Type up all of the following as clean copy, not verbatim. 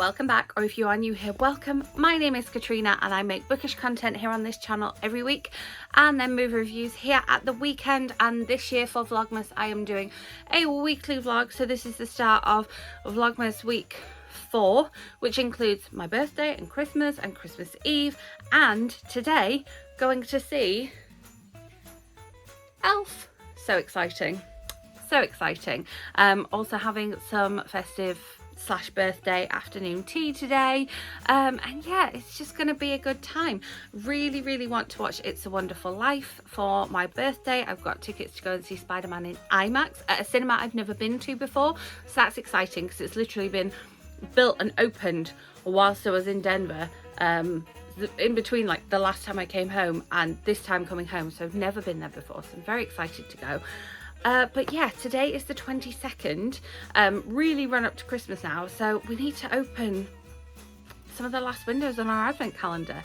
welcome back, or if you are new here, welcome. My name is Katrina and I make bookish content here on this channel every week and then movie reviews here at the weekend. And this year for Vlogmas I am doing a weekly vlog, so this is the start of Vlogmas week 4, which includes my birthday and Christmas Eve, and today going to see Elf. So exciting, so exciting. Also having some festive / birthday afternoon tea today, and yeah, it's just going to be a good time. Really want to watch It's a Wonderful Life for my birthday. I've got tickets to go and see Spiderman in Imax at a cinema I've never been to before, so that's exciting because it's literally been built and opened whilst I was in Denver, in between like the last time I came home and this time coming home, so I've never been there before, so I'm very excited to go. But yeah, today is the 22nd, really run up to Christmas now, so we need to open some of the last windows on our advent calendar.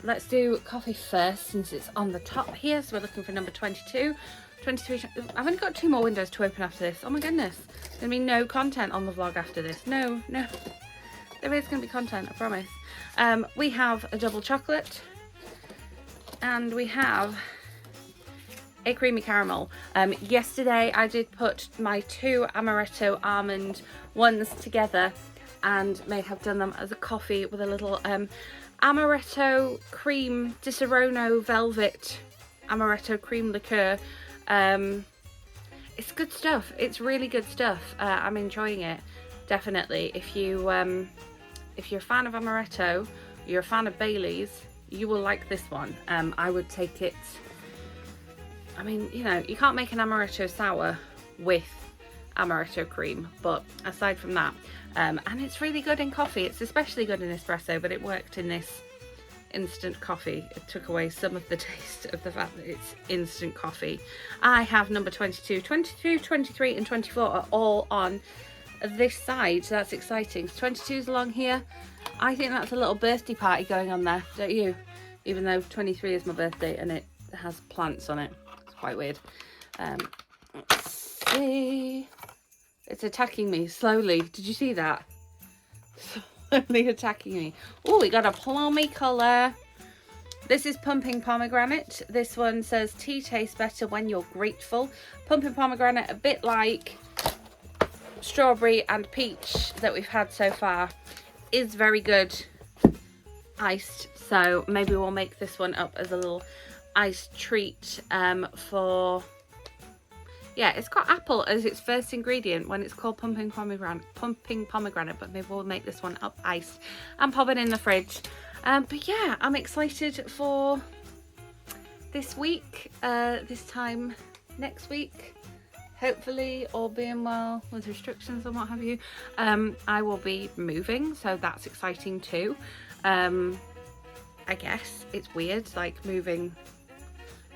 Let's do coffee first since it's on the top here, so we're looking for number 22, 23, I've only got 2 more windows to open after this. Oh my goodness, there's gonna be no content on the vlog after this. No, there is gonna be content, I promise. We have a double chocolate and we have a creamy caramel. Yesterday I did put my 2 amaretto almond ones together and may have done them as a coffee with a little amaretto cream Di Serono velvet amaretto cream liqueur. It's good stuff, it's really good stuff. I'm enjoying it, definitely. If you're a fan of amaretto, you're a fan of Bailey's, you will like this one. I would take it. I mean, you know, you can't make an amaretto sour with amaretto cream, but aside from that, and it's really good in coffee. It's especially good in espresso, but it worked in this instant coffee. It took away some of the taste of the fact that it's instant coffee. I have number 22, 22, 23 and 24 are all on this side, so that's exciting. So 22's along here. I think that's a little birthday party going on there, don't you? Even though 23 is my birthday and it has plants on it. Quite weird. Let's see. It's attacking me slowly. Did you see that? Slowly attacking me. Oh, we got a plummy colour. This is pumping pomegranate. This one says tea tastes better when you're grateful. Pumping pomegranate, a bit like strawberry and peach that we've had so far, is very good iced. So maybe we'll make this one up as a little iced treat for, yeah, it's got apple as its first ingredient when it's called pumping pomegranate, but maybe we'll make this one up iced and pop it in the fridge. But yeah, I'm excited for this week. This time next week, hopefully, all being well with restrictions and what have you, I will be moving, so that's exciting too. I guess it's weird, like moving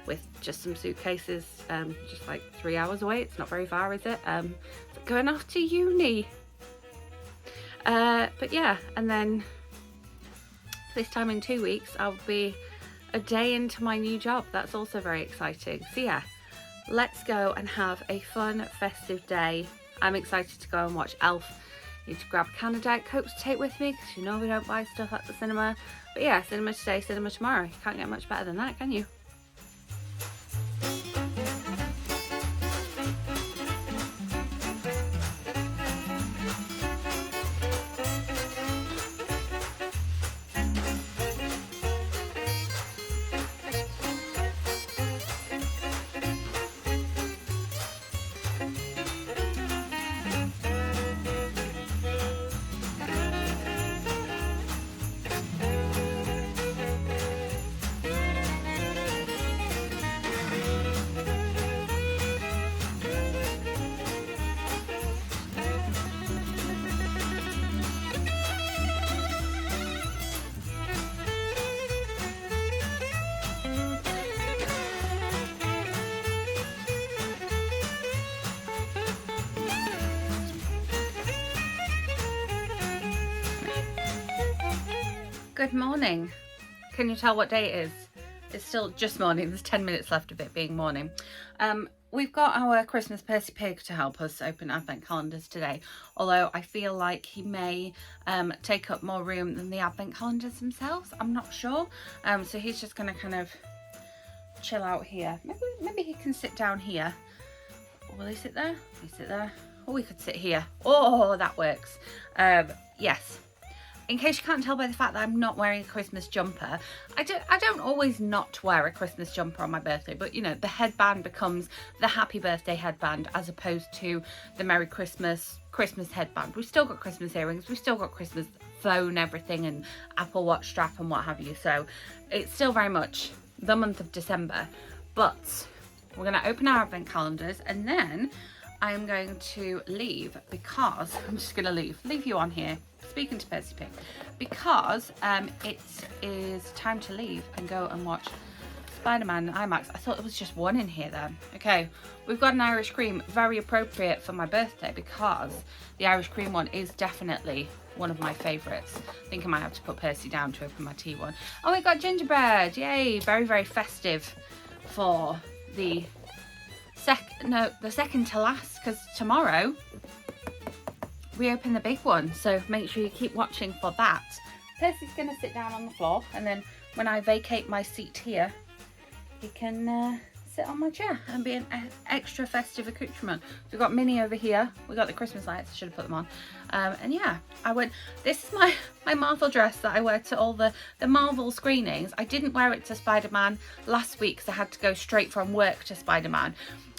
with just some suitcases, just like 3 hours away. It's not very far, is it? Going off to uni. But yeah, and then this time in 2 weeks I'll be a day into my new job. That's also very exciting. So yeah, let's go and have a fun festive day. I'm excited to go and watch Elf. Need to grab a can of Diet Coke to take with me because you know we don't buy stuff at the cinema. But yeah, cinema today, cinema tomorrow. You can't get much better than that, can you? Good morning. Can you tell what day it is? It's still just morning. There's 10 minutes left of it being morning. we've got our Christmas Percy Pig to help us open advent calendars today, although I feel like he may take up more room than the advent calendars themselves. I'm not sure. So he's just going to kind of chill out here. Maybe he can sit down here. Or will he sit there? Will he sit there? Or we could sit here. Oh, that works. Yes. In case you can't tell by the fact that I'm not wearing a Christmas jumper, I don't always not wear a Christmas jumper on my birthday, but you know, the headband becomes the happy birthday headband as opposed to the Merry Christmas headband. We've still got Christmas earrings, we've still got Christmas phone, everything, and Apple Watch strap and what have you. So it's still very much the month of December, but we're going to open our advent calendars and then I'm going to leave because I'm just going to leave you on here speaking to Percy Pig because it is time to leave and go and watch Spiderman Imax. I thought there was just one in here then. Okay, we've got an Irish cream, very appropriate for my birthday because the Irish cream one is definitely one of my favourites. I think I might have to put Percy down to open my tea one. Oh, we got gingerbread, yay! Very, very festive for the second to last, because tomorrow we open the big one, so make sure you keep watching for that. Percy's going to sit down on the floor, and then when I vacate my seat here, he can sit on my chair and be an extra festive accoutrement. So we've got Minnie over here, we got the Christmas lights, I should have put them on, and yeah, this is my Marvel dress that I wear to all the Marvel screenings. I didn't wear it to Spider-Man last week because I had to go straight from work to Spider-Man.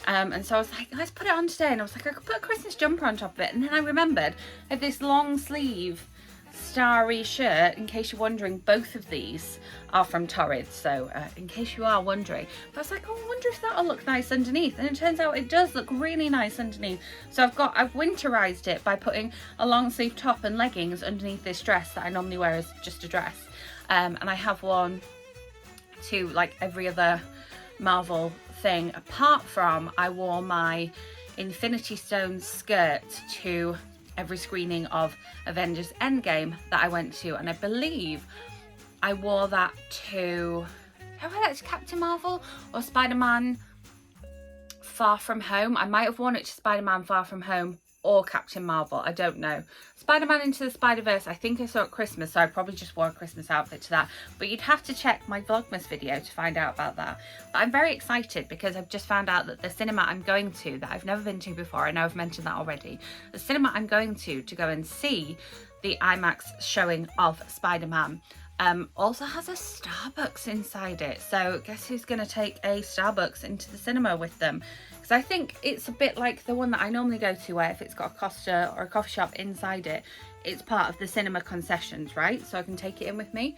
And so I was like, let's put it on today. And I was like, I could put a Christmas jumper on top of it. And then I remembered I have this long sleeve starry shirt. In case you're wondering, both of these are from Torrid. So in case you are wondering. But I was like, oh, I wonder if that'll look nice underneath. And it turns out it does look really nice underneath. So I've winterized it by putting a long sleeve top and leggings underneath this dress that I normally wear as just a dress. And I have worn to like every other Marvel thing, apart from I wore my Infinity Stones skirt to every screening of Avengers Endgame that I went to, and I believe I wore that to Captain Marvel or Spider-Man Far From Home. I might have worn it to Spider-Man Far From Home or Captain Marvel, I don't know. Spider-Man Into the Spider-Verse, I think I saw at Christmas, so I probably just wore a Christmas outfit to that. But you'd have to check my Vlogmas video to find out about that. But I'm very excited because I've just found out that the cinema I'm going to, that I've never been to before, I know I've mentioned that already, the cinema I'm going to go and see the IMAX showing of Spider-Man also has a Starbucks inside it. So guess who's going to take a Starbucks into the cinema with them? Because I think it's a bit like the one that I normally go to, where if it's got a Costa or a coffee shop inside it, it's part of the cinema concessions, right? So I can take it in with me.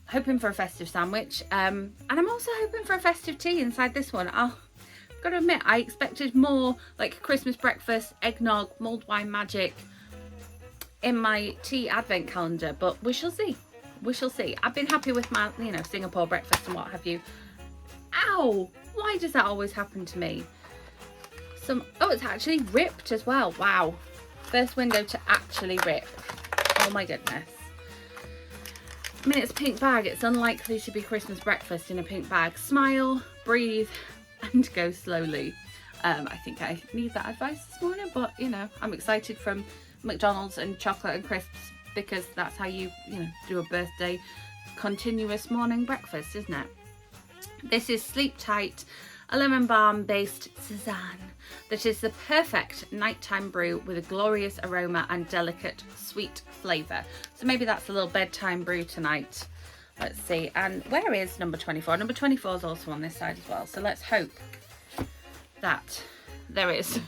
Hoping for a festive sandwich, and I'm also hoping for a festive tea inside this one. I've got to admit, I expected more like Christmas breakfast, eggnog, mulled wine magic in my tea advent calendar, but we shall see. We shall see. I've been happy with my, you know, Singapore breakfast and what have you. Ow! Why does that always happen to me? Oh, it's actually ripped as well. Wow. First window to actually rip. Oh my goodness. I mean, it's a pink bag. It's unlikely to be Christmas breakfast in a pink bag. Smile, breathe, and go slowly. I think I need that advice this morning, but you know, I'm excited from McDonald's and chocolate and crisps, because that's how you do a birthday continuous morning breakfast, isn't it? This is Sleep Tight, a lemon balm based Suzanne that is the perfect nighttime brew with a glorious aroma and delicate sweet flavour. So maybe that's a little bedtime brew tonight. Let's see. And where is number 24? Number 24 is also on this side as well. So let's hope that there is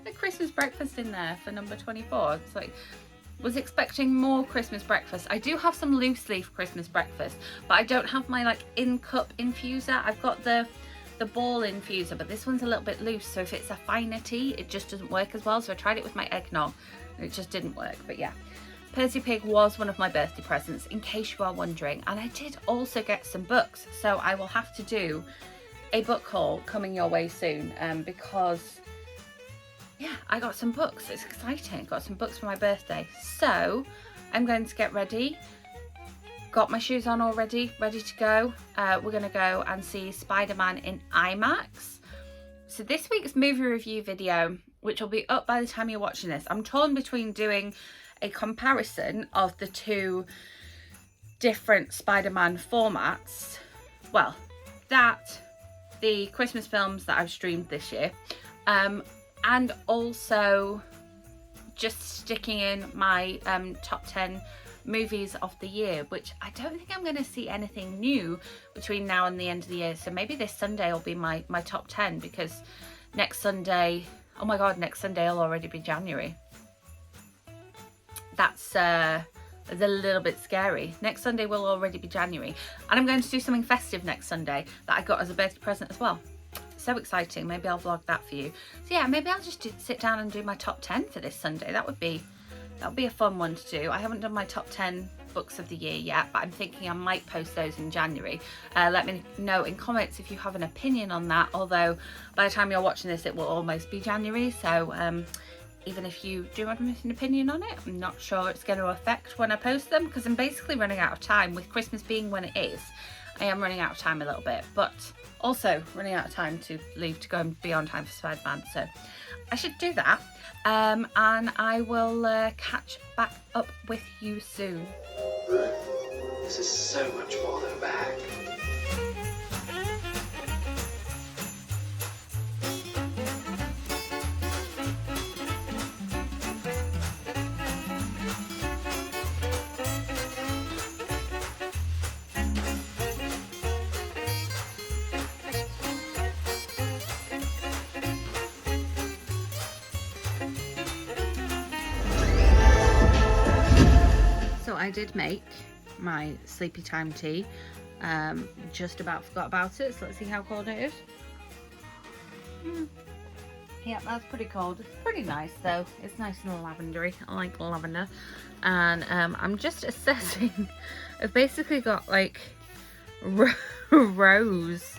a Christmas breakfast in there for number 24. It's like, was expecting more Christmas breakfast. I do have some loose leaf Christmas breakfast, but I don't have my like in cup infuser. I've got the ball infuser, but this one's a little bit loose, so if it's a finer tea, it just doesn't work as well. So I tried it with my eggnog and it just didn't work. But yeah, Percy Pig was one of my birthday presents, in case you are wondering. And I did also get some books, so I will have to do a book haul coming your way soon, because yeah, I got some books. It's exciting. Got some books for my birthday. So I'm going to get ready. Got my shoes on already, ready to go. We're going to go and see Spider-Man in IMAX. So this week's movie review video, which will be up by the time you're watching this, I'm torn between doing a comparison of the two different Spider-Man formats. Well, the Christmas films that I've streamed this year, and also just sticking in my top 10 movies of the year, which I don't think I'm going to see anything new between now and the end of the year. So maybe this Sunday will be my top 10, because next Sunday, oh my god, next Sunday will already be January. That's a little bit scary. Next Sunday will already be January, and I'm going to do something festive next Sunday that I got as a birthday present as well. So exciting. Maybe I'll vlog that for you. So yeah, maybe I'll just sit down and do my top 10 for this Sunday. That would be a fun one to do. I haven't done my top 10 books of the year yet, but I'm thinking I might post those in January. Let me know in comments if you have an opinion on that, although by the time you're watching this it will almost be January, so even if you do have an opinion on it, I'm not sure it's going to affect when I post them, because I'm basically running out of time. With Christmas being when it is, I am running out of time a little bit, but also running out of time to leave to go and be on time for Spider-Man, so I should do that. And I will catch back up with you soon. This is so much more than a bag. So I did make my sleepy time tea. Just about forgot about it, so let's see how cold it is. Yeah, that's pretty cold. It's pretty nice though. It's nice and lavendery. I like lavender. And I'm just assessing. I've basically got like rows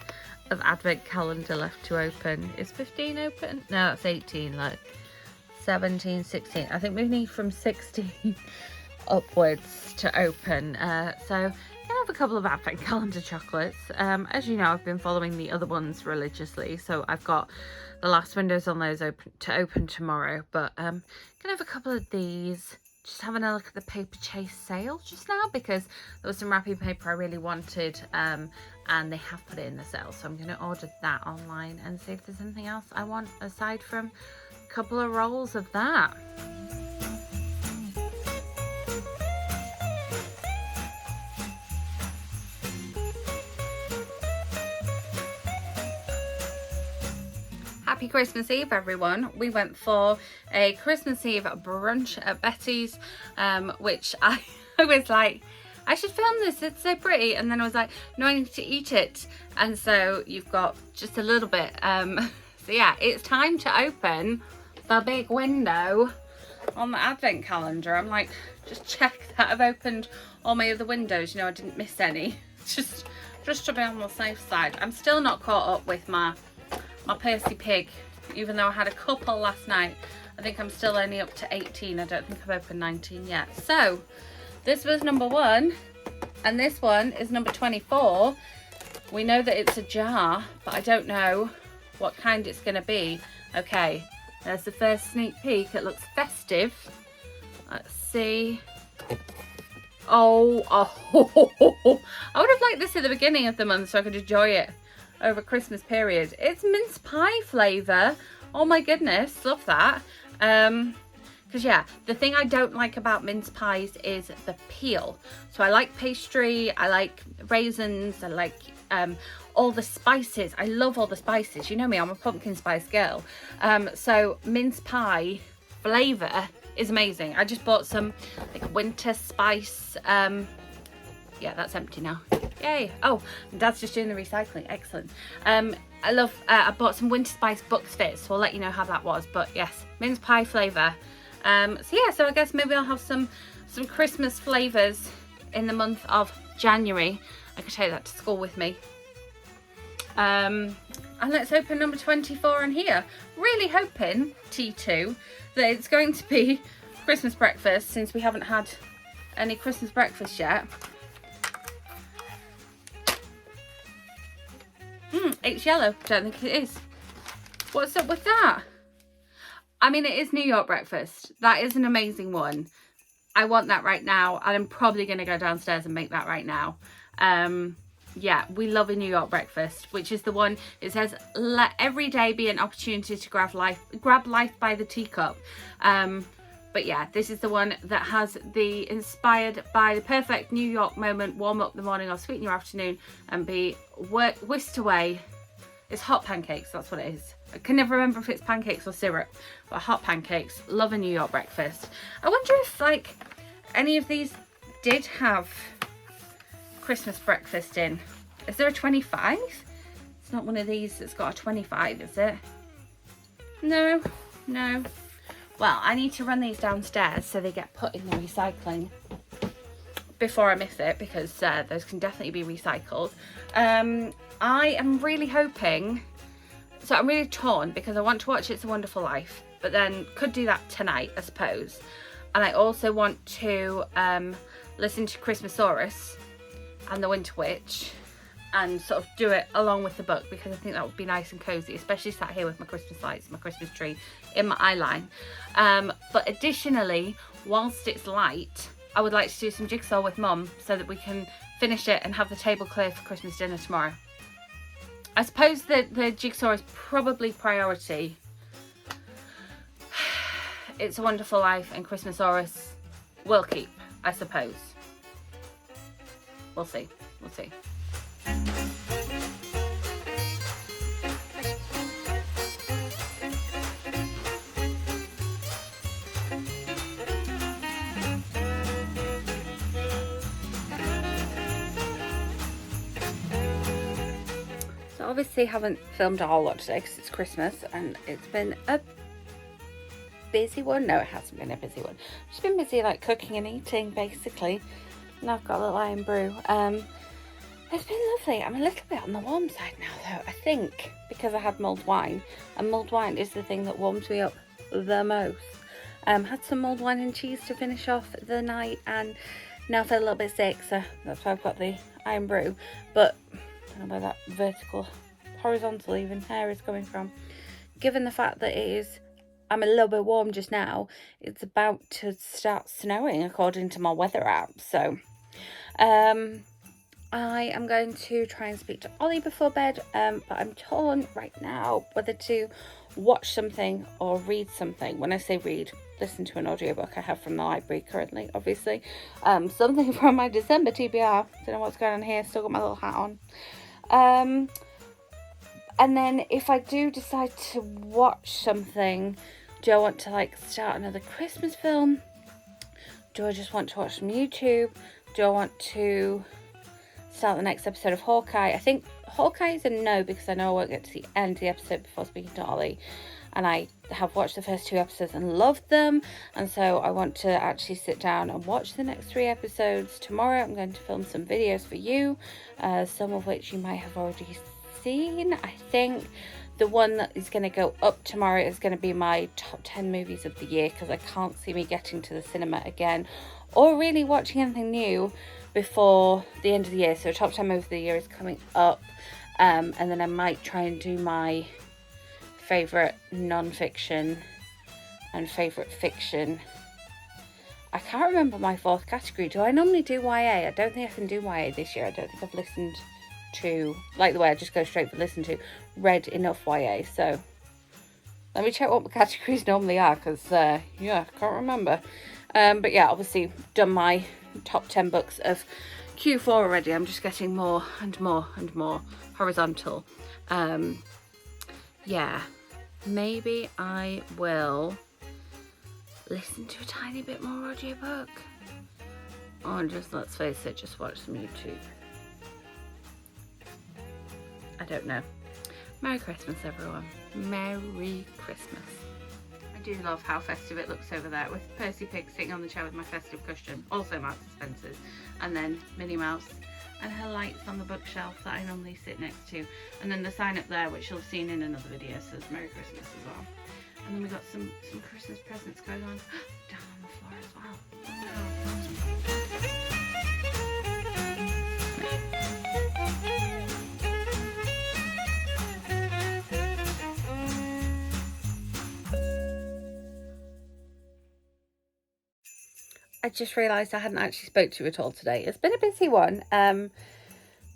of advent calendar left to open. Is 15 open? No, that's 18. Like 17, 16. I think we need from 16 upwards to open. So I'm gonna have a couple of advent calendar chocolates. As you know, I've been following the other ones religiously, so I've got the last windows on those open tomorrow, but gonna have a couple of these. Just having a look at the paper chase sale just now, because there was some wrapping paper I really wanted, and they have put it in the sale, so I'm going to order that online and see if there's anything else I want aside from a couple of rolls of that. Happy Christmas Eve, everyone. We went for a Christmas Eve brunch at Betty's, which I was like, I should film this, it's so pretty, and then I was like, no, I need to eat it, and so you've got just a little bit. So yeah, it's time to open the big window on the advent calendar. I'm like, just check that I've opened all my other windows, you know, I didn't miss any, just to be on the safe side. I'm still not caught up with my Percy Pig, even though I had a couple last night. I think I'm still only up to 18. I don't think I've opened 19 yet. So this was number 1, and this one is number 24. We know that it's a jar, but I don't know what kind it's going to be. Okay, there's the first sneak peek. It looks festive. Let's see. Oh, I would have liked this at the beginning of the month so I could enjoy it over Christmas period. It's mince pie flavour. Oh my goodness, love that. Because yeah, the thing I don't like about mince pies is the peel. So I like pastry, I like raisins, I like all the spices. I love all the spices. You know me, I'm a pumpkin spice girl. So mince pie flavour is amazing. I just bought some like winter spice. Yeah, that's empty now. Yay. Oh, Dad's just doing the recycling. Excellent. I bought some winter spice Bucks Fizz, so I'll let you know how that was. But yes, mince pie flavour. So yeah, so I guess maybe I'll have some Christmas flavours in the month of January. I could take that to school with me. And let's open number 24 in here. Really hoping, T2, that it's going to be Christmas breakfast, since we haven't had any Christmas breakfast yet. It's yellow. Don't think it is. What's up with that? I mean, it is New York breakfast. That is an amazing one. I want that right now, and I'm probably going to go downstairs and make that right now. Yeah, we love a New York breakfast, which is the one, it says, let every day be an opportunity to grab life by the teacup. But yeah, this is the one that has the inspired by the perfect New York moment, warm up the morning or sweeten your afternoon and be whisked away. It's hot pancakes, that's what it is. I can never remember if it's pancakes or syrup, but hot pancakes. Love a New York breakfast. I wonder if like any of these did have Christmas breakfast in. Is there a 25? It's not one of these that's got a 25, is it? No, no. Well, I need to run these downstairs so they get put in the recycling before I miss it, because those can definitely be recycled. I am really hoping, so I'm really torn because I want to watch It's a Wonderful Life, but then could do that tonight, I suppose. And I also want to listen to Christmasaurus and the Winter Witch and sort of do it along with the book, because I think that would be nice and cozy, especially sat here with my Christmas lights, my Christmas tree in my eye line. But additionally, whilst it's light, I would like to do some jigsaw with Mum so that we can finish it and have the table clear for Christmas dinner tomorrow. I suppose that the jigsaw is probably priority. It's a Wonderful Life and Christmasaurus will keep, I suppose. We'll see. We'll see. So obviously haven't filmed a whole lot today because it's Christmas and it's been a busy one. No, it hasn't been a busy one. I've just been busy like cooking and eating basically. And I've got a little iron brew. It's been lovely. I'm a little bit on the warm side now though, I think, because I had mulled wine, and mulled wine is the thing that warms me up the most. Had some mulled wine and cheese to finish off the night, and now I feel a little bit sick, so that's why I've got the iron brew. But I don't know where that vertical, horizontal even hair is coming from. Given the fact that it is, I'm a little bit warm just now, it's about to start snowing according to my weather app, so I am going to try and speak to Ollie before bed, but I'm torn right now whether to watch something or read something. When I say read, listen to an audiobook I have from the library currently, obviously. Something from my December TBR. Don't know what's going on here, still got my little hat on. And then if I do decide to watch something, do I want to like start another Christmas film? Do I just want to watch some YouTube? Do I want to start the next episode of Hawkeye? I think Hawkeye is a no, because I know I won't get to the end of the episode before speaking to Ollie, and I have watched the first 2 episodes and loved them, and so I want to actually sit down and watch the next 3 episodes. Tomorrow I'm going to film some videos for you, some of which you might have already seen. I think the one that is going to go up tomorrow is going to be my top 10 movies of the year, because I can't see me getting to the cinema again or really watching anything new before the end of the year. So top 10 movie of the year is coming up, and then I might try and do my favourite non-fiction and favourite fiction. I can't remember my 4th category. Do I normally do YA? I don't think I can do YA this year. I don't think I've listened to, like the way I just go straight for listen to, read enough YA. So let me check what my categories normally are, because yeah, I can't remember. But yeah, obviously done my top 10 books of Q4 already. I'm just getting more and more and more horizontal. Yeah, maybe I will listen to a tiny bit more audiobook, or just, let's face it, just watch some YouTube. I don't know. Merry Christmas, everyone. Merry Christmas. I do love how festive it looks over there, with Percy Pig sitting on the chair with my festive cushion, also Marks and Spencer's, and then Minnie Mouse and her lights on the bookshelf that I normally sit next to, and then the sign up there, which you'll have seen in another video, says Merry Christmas as well. And then we got some Christmas presents going on down on the floor as well. I just realised I hadn't actually spoke to you at all today. It's been a busy one.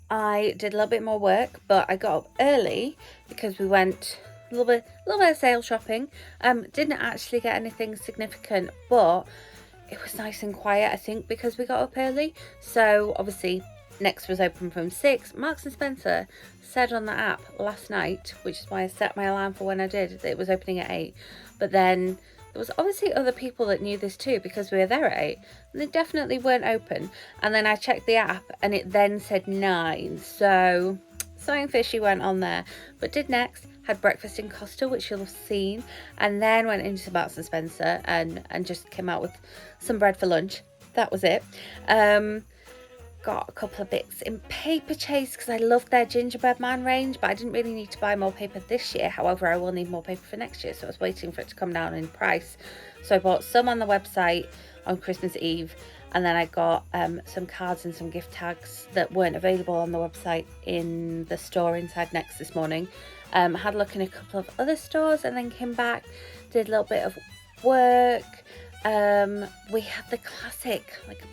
I did a little bit more work, but I got up early because we went a little bit of sale shopping. Didn't actually get anything significant, but it was nice and quiet, I think, because we got up early. So obviously Next was open from 6. Marks and Spencer said on the app last night, which is why I set my alarm for when I did, that it was opening at 8. But then there was obviously other people that knew this too, because we were there at 8 and they definitely weren't open. And then I checked the app and it then said 9. So something fishy went on there. But did Next, had breakfast in Costa, which you'll have seen, and then went into Marks and Spencer and just came out with some bread for lunch. That was it. Got a couple of bits in Paper Chase because I loved their gingerbread man range, but I didn't really need to buy more paper this year. However, I will need more paper for next year, so I was waiting for it to come down in price. So I bought some on the website on Christmas Eve, and then I got some cards and some gift tags that weren't available on the website in the store inside Next this morning. Had a look in a couple of other stores and then came back, did a little bit of work. We had the classic like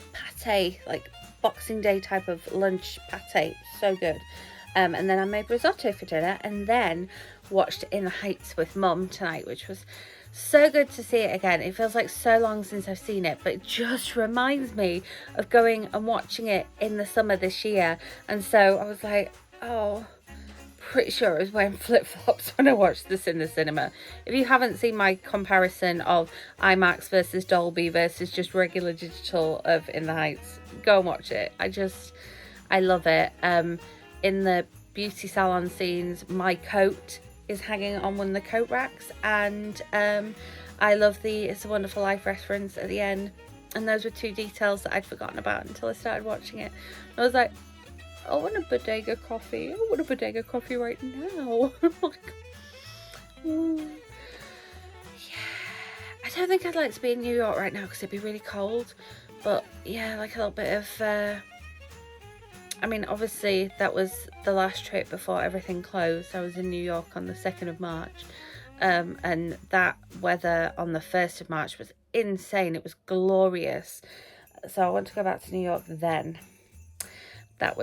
pate, like Boxing Day type of lunch pate, so good. And then I made risotto for dinner and then watched In the Heights with Mum tonight, which was so good to see it again. It feels like so long since I've seen it, but it just reminds me of going and watching it in the summer this year. And so I was like, oh, pretty sure I was wearing flip-flops when I watched this in the cinema. If you haven't seen my comparison of IMAX versus Dolby versus just regular digital of In the Heights, go and watch it. I love it. In the beauty salon scenes, my coat is hanging on one of the coat racks, and I love the It's a Wonderful Life reference at the end, and those were two details that I'd forgotten about until I started watching it. I was like, I want a bodega coffee. I want a bodega coffee right now. Like, yeah. I don't think I'd like to be in New York right now because it'd be really cold. But yeah, like a little bit of, I mean, obviously that was the last trip before everything closed. I was in New York on the 2nd of March. And that weather on the 1st of March was insane. It was glorious. So I want to go back to New York then. It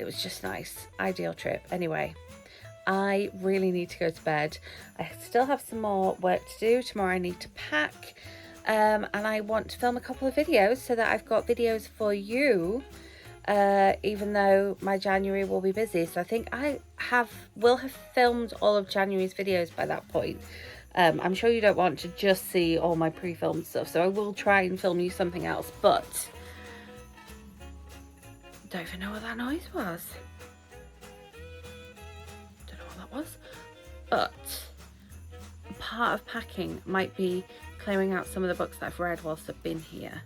was just nice. Ideal trip. Anyway, I really need to go to bed. I still have some more work to do. Tomorrow I need to pack. And I want to film a couple of videos so that I've got videos for you, even though my January will be busy. So I think I will have filmed all of January's videos by that point. I'm sure you don't want to just see all my pre-filmed stuff, so I will try and film you something else, but don't even know what that noise was. Don't know what that was. But part of packing might be clearing out some of the books that I've read whilst I've been here.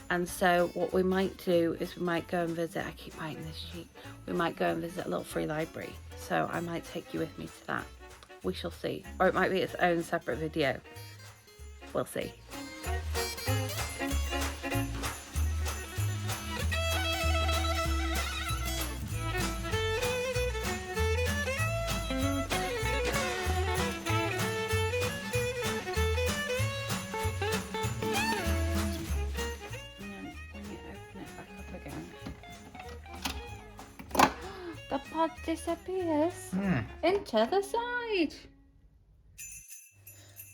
And so what we might do is we might go and visit, I keep biting this sheet, we might go and visit a little free library. So I might take you with me to that. We shall see. Or it might be its own separate video. We'll see. The pod disappears into the side.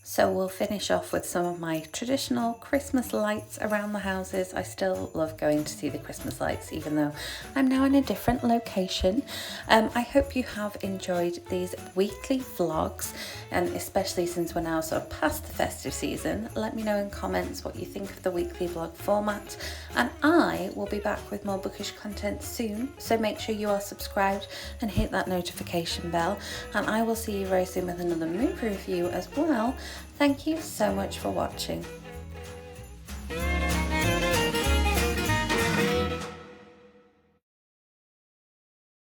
So we'll finish off with some of my traditional Christmas lights around the houses. I still love going to see the Christmas lights, even though I'm now in a different location. I hope you have enjoyed these weekly vlogs, and especially since we're now sort of past the festive season. Let me know in comments what you think of the weekly vlog format, and I will be back with more bookish content soon, so make sure you are subscribed and hit that notification bell, and I will see you very soon with another movie review as well. Thank you so much for watching.